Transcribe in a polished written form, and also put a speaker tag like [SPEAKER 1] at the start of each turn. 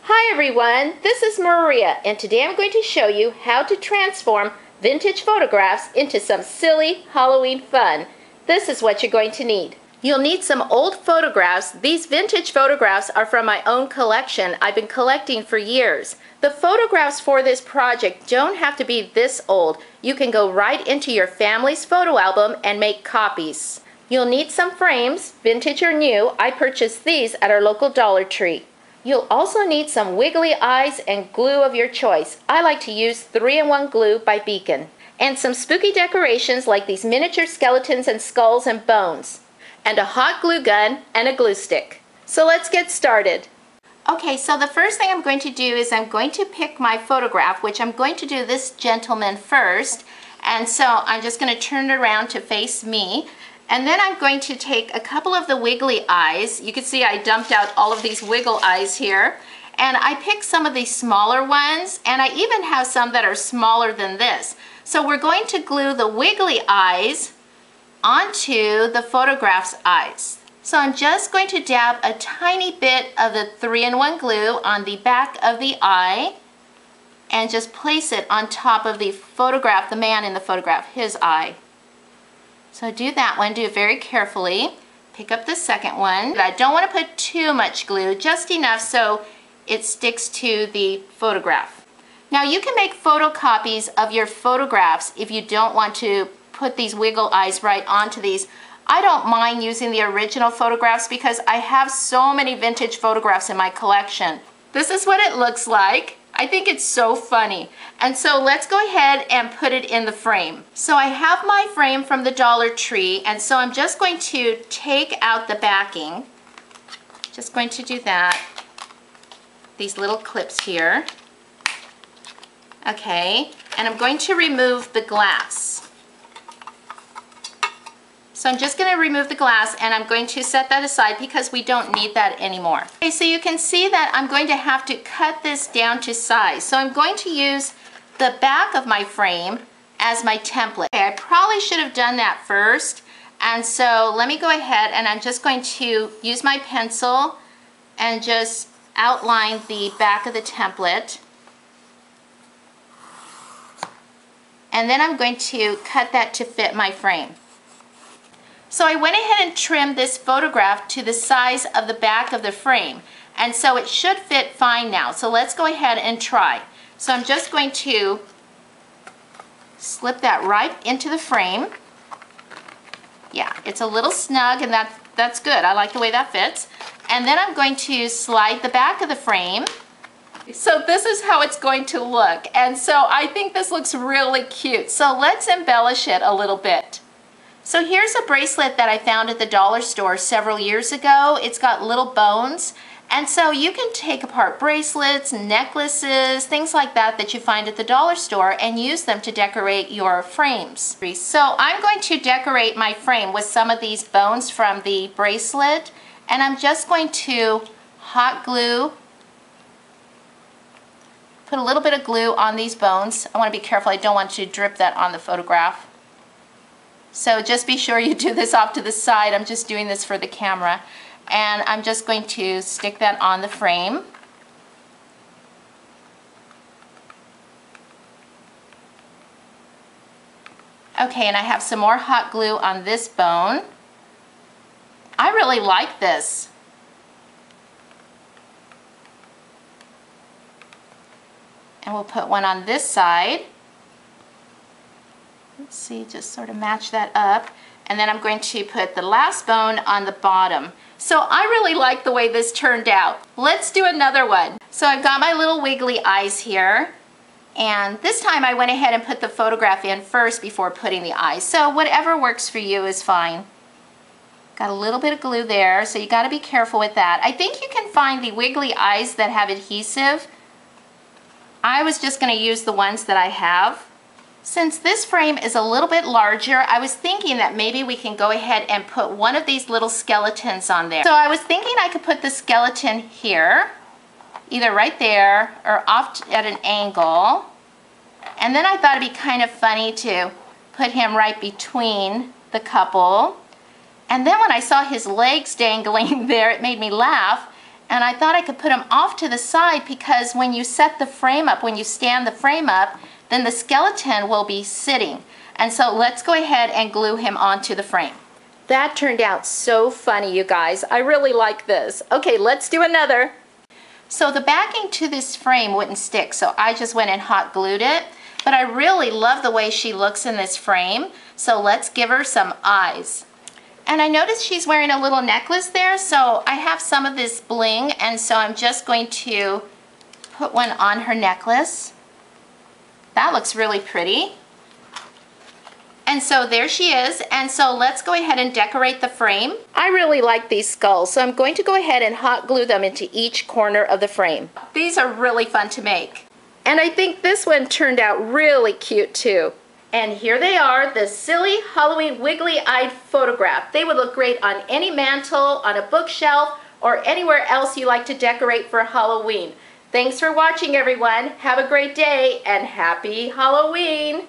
[SPEAKER 1] Hi everyone, this is Maria, and today I'm going to show you how to transform vintage photographs into some silly Halloween fun. This is what you're going to need. You'll need some old photographs. These vintage photographs are from my own collection. I've been collecting for years. The photographs for this project don't have to be this old. You can go right into your family's photo album and make copies. You'll need some frames, vintage or new. I purchased these at our local Dollar Tree. You'll also need some wiggly eyes and glue of your choice. I like to use 3-in-1 glue by Beacon. And some spooky decorations like these miniature skeletons and skulls and bones. And a hot glue gun and a glue stick. So let's get started. Okay, so the first thing I'm going to do is I'm going to pick my photograph, which I'm going to do this gentleman first. And so I'm just going to turn it around to face me. And then I'm going to take a couple of the wiggly eyes. You can see I dumped out all of these wiggle eyes here. And I picked some of these smaller ones, and I even have some that are smaller than this. So we're going to glue the wiggly eyes onto the photograph's eyes. So I'm just going to dab a tiny bit of the 3-in-1 glue on the back of the eye and just place it on top of the photograph, the man in the photograph, his eye. So do that one, do it very carefully. Pick up the second one. I don't want to put too much glue, just enough so it sticks to the photograph. Now you can make photocopies of your photographs if you don't want to put these wiggle eyes right onto these. I don't mind using the original photographs because I have so many vintage photographs in my collection. This is what it looks like. I think it's so funny. And so let's go ahead and put it in the frame. So I have my frame from the Dollar Tree, and so I'm just going to take out the backing. Just going to do that. These little clips here. Okay, and I'm going to remove the glass. So I'm just going to remove the glass and I'm going to set that aside because we don't need that anymore. Okay, so you can see that I'm going to have to cut this down to size. So I'm going to use the back of my frame as my template. Okay, I probably should have done that first. And so let me go ahead and I'm just going to use my pencil and just outline the back of the template. And then I'm going to cut that to fit my frame. So I went ahead and trimmed this photograph to the size of the back of the frame. And so it should fit fine now. So let's go ahead and try. So I'm just going to slip that right into the frame. Yeah, it's a little snug and that's good. I like the way that fits. And then I'm going to slide the back of the frame. So this is how it's going to look. And so I think this looks really cute. So let's embellish it a little bit. So here's a bracelet that I found at the dollar store several years ago. It's got little bones. And so you can take apart bracelets, necklaces, things like that that you find at the dollar store and use them to decorate your frames. So I'm going to decorate my frame with some of these bones from the bracelet. And I'm just going to hot glue, put a little bit of glue on these bones. I want to be careful, I don't want to drip that on the photograph. So just be sure you do this off to the side. I'm just doing this for the camera. And I'm just going to stick that on the frame. Okay, and I have some more hot glue on this bone. I really like this. And we'll put one on this side. Let's see, just sort of match that up. And then I'm going to put the last bone on the bottom. So I really like the way this turned out. Let's do another one. So I've got my little wiggly eyes here. And this time I went ahead and put the photograph in first before putting the eyes. So whatever works for you is fine. Got a little bit of glue there, so you got to be careful with that. I think you can find the wiggly eyes that have adhesive. I was just going to use the ones that I have. Since this frame is a little bit larger, I was thinking that maybe we can go ahead and put one of these little skeletons on there. So I was thinking I could put the skeleton here, either right there or off at an angle. And then I thought it'd be kind of funny to put him right between the couple. And then when I saw his legs dangling there, it made me laugh. And I thought I could put them off to the side because when you set the frame up, when you stand the frame up, then the skeleton will be sitting. And so let's go ahead and glue him onto the frame. That turned out so funny, you guys. I really like this. Okay, let's do another. So the backing to this frame wouldn't stick, so I just went and hot glued it. But I really love the way she looks in this frame, so let's give her some eyes. And I noticed she's wearing a little necklace there, so I have some of this bling, and so I'm just going to put one on her necklace. That looks really pretty. And so there she is, and so let's go ahead and decorate the frame. I really like these skulls, so I'm going to go ahead and hot glue them into each corner of the frame. These are really fun to make. And I think this one turned out really cute too. And here they are, the silly Halloween wiggly-eyed photograph. They would look great on any mantle, on a bookshelf, or anywhere else you like to decorate for Halloween. Thanks for watching, everyone. Have a great day and happy Halloween!